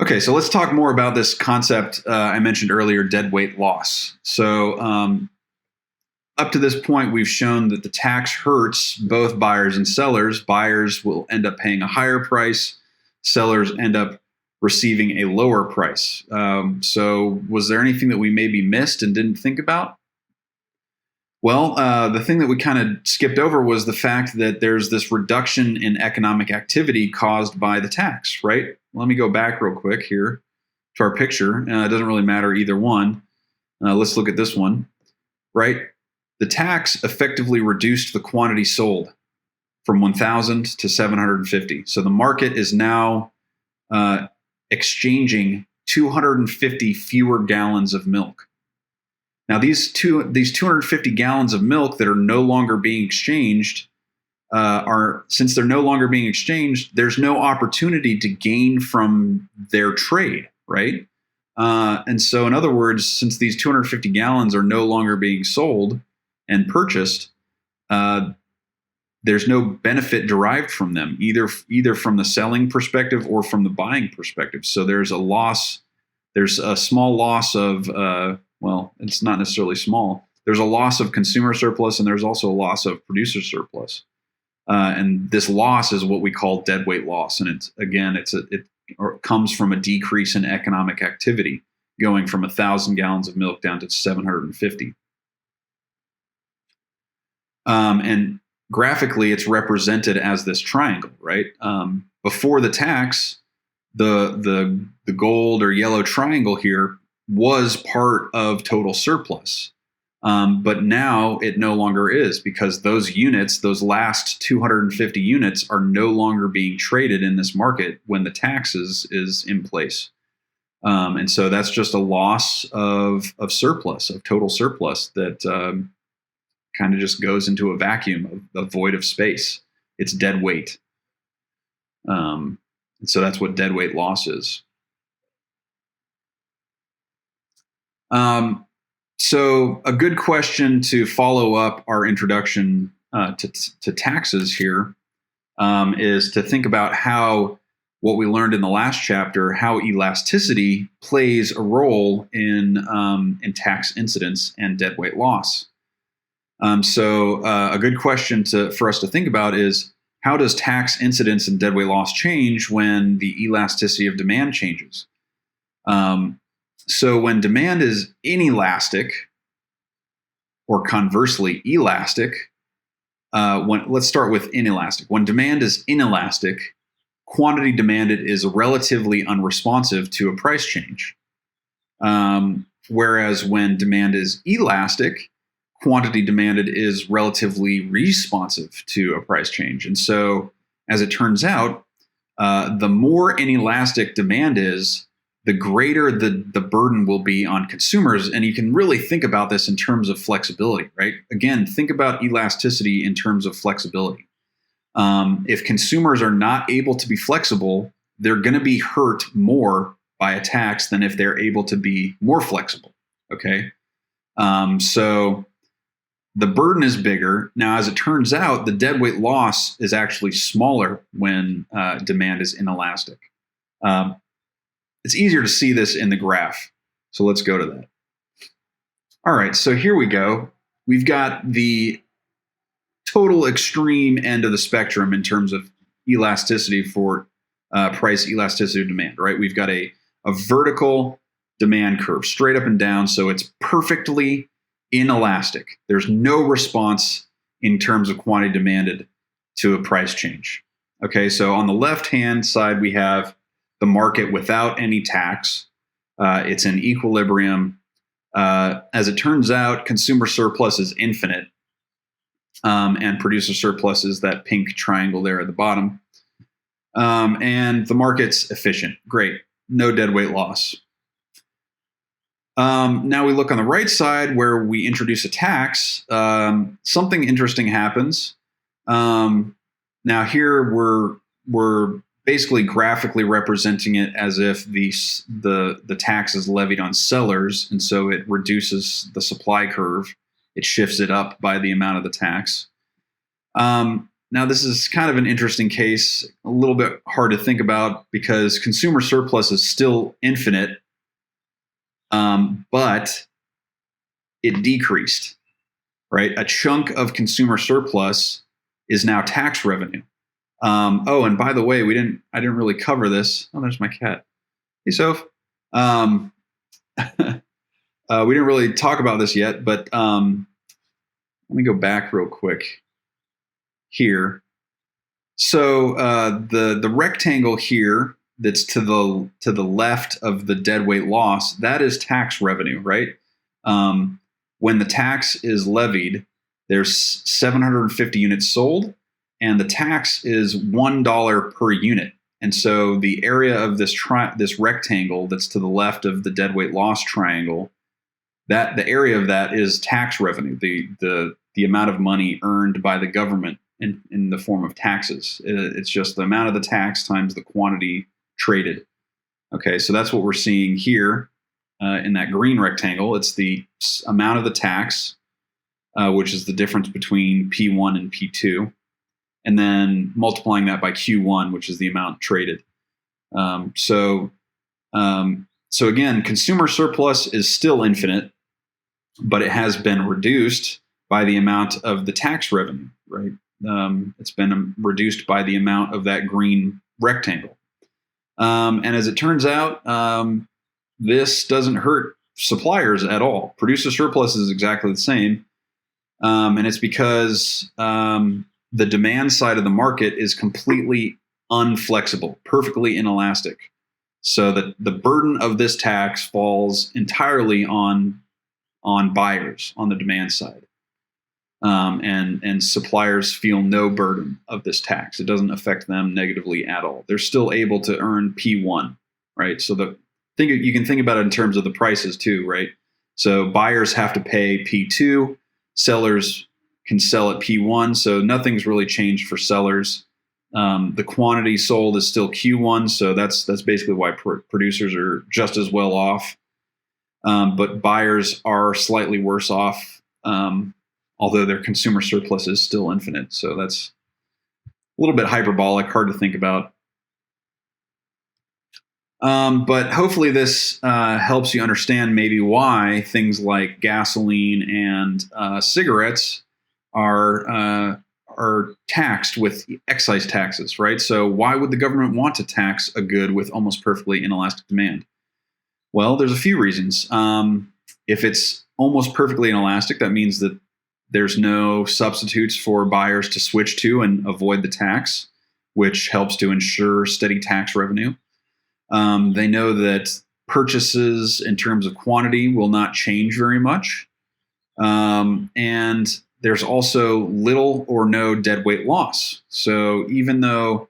Okay, so let's talk more about this concept I mentioned earlier, deadweight loss. So up to this point, we've shown that the tax hurts both buyers and sellers. Buyers will end up paying a higher price. Sellers end up receiving a lower price. So was there anything that we maybe missed and didn't think about? Well, the thing that we kind of skipped over was the fact that there's this reduction in economic activity caused by the tax, right? Let me go back real quick here to our picture. It doesn't really matter either one. Let's look at this one, right? The tax effectively reduced the quantity sold from 1,000 to 750. So the market is now exchanging 250 fewer gallons of milk. Now, these 250 gallons of milk that are no longer being exchanged since they're no longer being exchanged, there's no opportunity to gain from their trade, right? And so, in other words, since these 250 gallons are no longer being sold and purchased, there's no benefit derived from them, either from the selling perspective or from the buying perspective. So there's a loss. There's a small loss of well, it's not necessarily small. There's a loss of consumer surplus, and there's also a loss of producer surplus. And this loss is what we call deadweight loss. And it comes from a decrease in economic activity, going from 1,000 gallons of milk down to 750. And graphically, it's represented as this triangle, right? Before the tax, the gold or yellow triangle here was part of total surplus. But now it no longer is, because those units, those last 250 units, are no longer being traded in this market when the tax is in place. And so that's just a loss of surplus, of total surplus that kind of just goes into a vacuum, a void of space. It's dead weight. And so that's what deadweight loss is. So a good question to follow up our introduction to taxes here is to think about how what we learned in the last chapter, how elasticity plays a role in tax incidence and deadweight loss. So a good question for us to think about is, how does tax incidence and deadweight loss change when the elasticity of demand changes? So when demand is inelastic, or conversely elastic, let's start with inelastic. When demand is inelastic, quantity demanded is relatively unresponsive to a price change. Whereas when demand is elastic, quantity demanded is relatively responsive to a price change. And so, as it turns out, the more inelastic demand is, the greater the burden will be on consumers. And you can really think about this in terms of flexibility, right? Again, think about elasticity in terms of flexibility. If consumers are not able to be flexible, they're going to be hurt more by a tax than if they're able to be more flexible, okay? So the burden is bigger. Now, as it turns out, the deadweight loss is actually smaller when demand is inelastic. It's easier to see this in the graph. So let's go to that. All right, so here we go. We've got the total extreme end of the spectrum in terms of elasticity for price elasticity of demand, right? We've got a vertical demand curve, straight up and down, so it's perfectly inelastic. There's no response in terms of quantity demanded to a price change. Okay, so on the left-hand side, we have the market without any tax. It's in equilibrium. As it turns out, consumer surplus is infinite, and producer surplus is that pink triangle there at the bottom. And the market's efficient. Great. No deadweight loss. Now we look on the right side where we introduce a tax. Something interesting happens. Now here we're basically graphically representing it as if the tax is levied on sellers, and so it reduces the supply curve. It shifts it up by the amount of the tax. now this is kind of an interesting case, a little bit hard to think about because consumer surplus is still infinite, but it decreased, right? A chunk of consumer surplus is now tax revenue. Oh, and by the way, I didn't really cover this. Oh, there's my cat. Hey, Soph. We didn't really talk about this yet, but let me go back real quick here. So the rectangle here that's to the left of the deadweight loss, that is tax revenue, right? When the tax is levied, there's 750 units sold, and the tax is $1 per unit. And so the area of this rectangle that's to the left of the deadweight loss triangle, that the area of that is tax revenue, the amount of money earned by the government in the form of taxes. It's just the amount of the tax times the quantity traded. Okay, so that's what we're seeing here in that green rectangle. It's the amount of the tax, which is the difference between P1 and P2, and then multiplying that by Q1, which is the amount traded. So again, consumer surplus is still infinite, but it has been reduced by the amount of the tax revenue, right? It's been reduced by the amount of that green rectangle. And as it turns out, this doesn't hurt suppliers at all. Producer surplus is exactly the same. And it's because the demand side of the market is completely unflexible, perfectly inelastic. So that the burden of this tax falls entirely on buyers on the demand side. And suppliers feel no burden of this tax. It doesn't affect them negatively at all. They're still able to earn P1, right? So you can think about it in terms of the prices too, right? So buyers have to pay P2, sellers can sell at P1, so nothing's really changed for sellers. The quantity sold is still Q1, so that's basically why producers are just as well off. But buyers are slightly worse off, although their consumer surplus is still infinite. So that's a little bit hyperbolic, hard to think about. But hopefully this helps you understand maybe why things like gasoline and cigarettes are taxed with excise taxes, right? So why would the government want to tax a good with almost perfectly inelastic demand? Well, there's a few reasons. If it's almost perfectly inelastic, that means that there's no substitutes for buyers to switch to and avoid the tax, which helps to ensure steady tax revenue. They know that purchases in terms of quantity will not change very much. And there's also little or no deadweight loss. So even though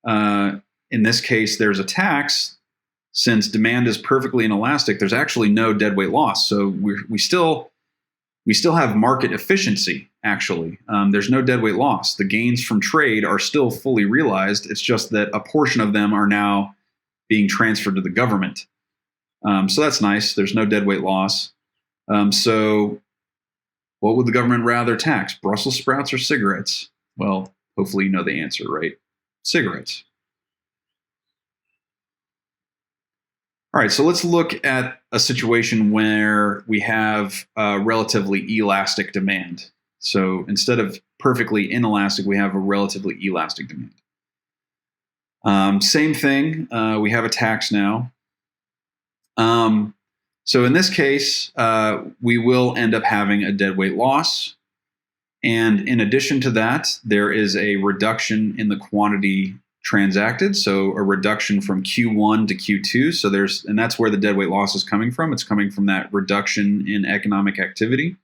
in this case there's a tax, since demand is perfectly inelastic, there's actually no deadweight loss. So we still have market efficiency, actually. There's no deadweight loss. The gains from trade are still fully realized. It's just that a portion of them are now being transferred to the government. So that's nice. There's no deadweight loss. So what would the government rather tax, Brussels sprouts or cigarettes? Well, hopefully you know the answer, right? Cigarettes. All right, so let's look at a situation where we have relatively elastic demand. So instead of perfectly inelastic, we have a relatively elastic demand. Same thing, we have a tax now. So in this case, we will end up having a deadweight loss. And in addition to that, there is a reduction in the quantity transacted, so a reduction from Q1 to Q2. So and that's where the deadweight loss is coming from. It's coming from that reduction in economic activity.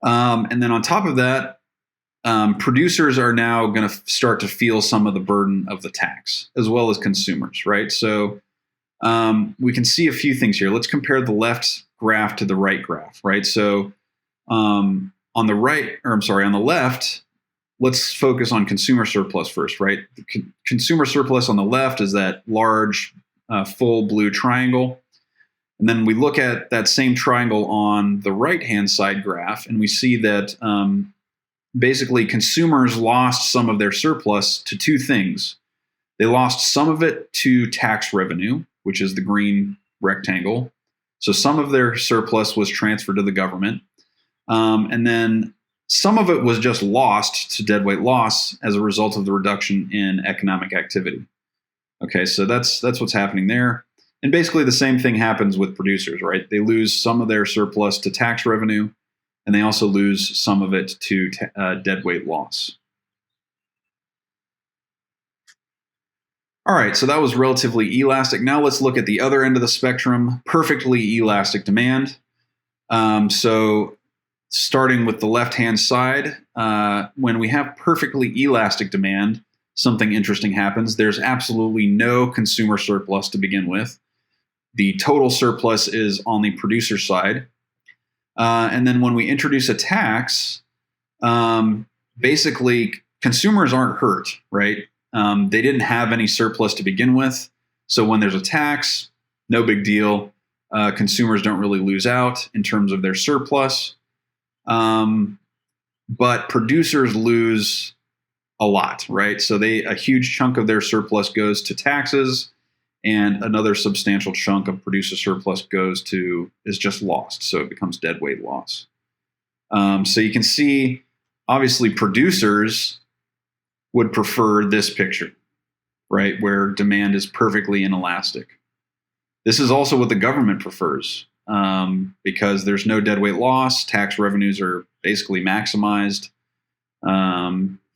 And then on top of that, producers are now going to start to feel some of the burden of the tax, as well as consumers, right? So we can see a few things here. Let's compare the left graph to the right graph, right? So on the left, let's focus on consumer surplus first, right? The consumer surplus on the left is that large, full blue triangle. And then we look at that same triangle on the right-hand side graph, and we see that basically consumers lost some of their surplus to two things. They lost some of it to tax revenue, which is the green rectangle. So some of their surplus was transferred to the government. And then some of it was just lost to deadweight loss as a result of the reduction in economic activity. Okay, so that's what's happening there. And basically the same thing happens with producers, right? They lose some of their surplus to tax revenue, and they also lose some of it to deadweight loss. All right, so that was relatively elastic. Now let's look at the other end of the spectrum, perfectly elastic demand. So starting with the left-hand side, when we have perfectly elastic demand, something interesting happens. There's absolutely no consumer surplus to begin with. The total surplus is on the producer side. And then when we introduce a tax, basically consumers aren't hurt, right? They didn't have any surplus to begin with. So when there's a tax, no big deal. Consumers don't really lose out in terms of their surplus. But producers lose a lot, right? So a huge chunk of their surplus goes to taxes, and another substantial chunk of producer surplus is just lost. So it becomes deadweight loss. So you can see, obviously, producers would prefer this picture, right, where demand is perfectly inelastic. This is also what the government prefers, because there's no deadweight loss. Tax revenues are basically maximized.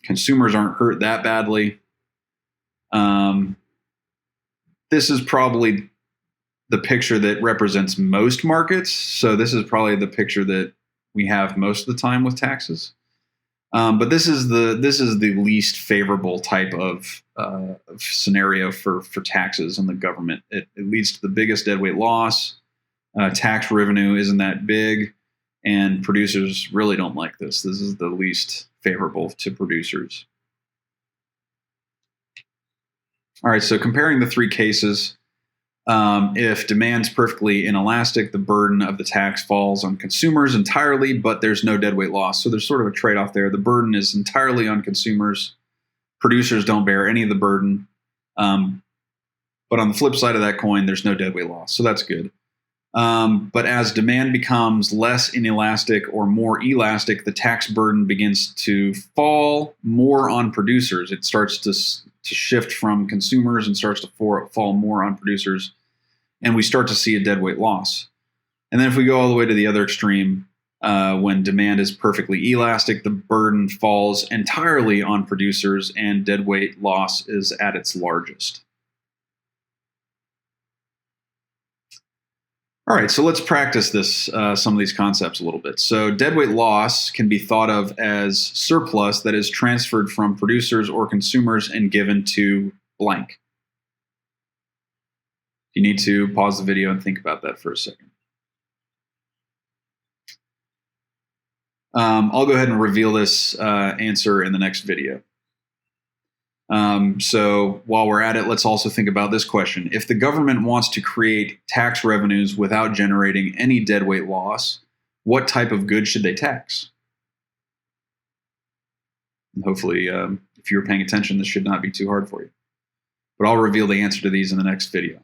Consumers aren't hurt that badly. This is probably the picture that represents most markets. So this is probably the picture that we have most of the time with taxes. But this is the least favorable type of scenario for taxes and the government. It leads to the biggest deadweight loss. Tax revenue isn't that big, and producers really don't like this. This is the least favorable to producers. All right, so comparing the three cases, if demand's perfectly inelastic, the burden of the tax falls on consumers entirely, but there's no deadweight loss. So there's sort of a trade-off there. The burden is entirely on consumers. Producers don't bear any of the burden. But on the flip side of that coin, there's no deadweight loss. So that's good. But as demand becomes less inelastic or more elastic, the tax burden begins to fall more on producers. It starts to shift from consumers and starts to fall more on producers. And we start to see a deadweight loss. And then if we go all the way to the other extreme, when demand is perfectly elastic, the burden falls entirely on producers and deadweight loss is at its largest. All right, so let's practice some of these concepts a little bit. So deadweight loss can be thought of as surplus that is transferred from producers or consumers and given to blank. You need to pause the video and think about that for a second. I'll go ahead and reveal this answer in the next video. So while we're at it, let's also think about this question. If the government wants to create tax revenues without generating any deadweight loss, what type of goods should they tax? And hopefully, if you're paying attention, this should not be too hard for you. But I'll reveal the answer to these in the next video.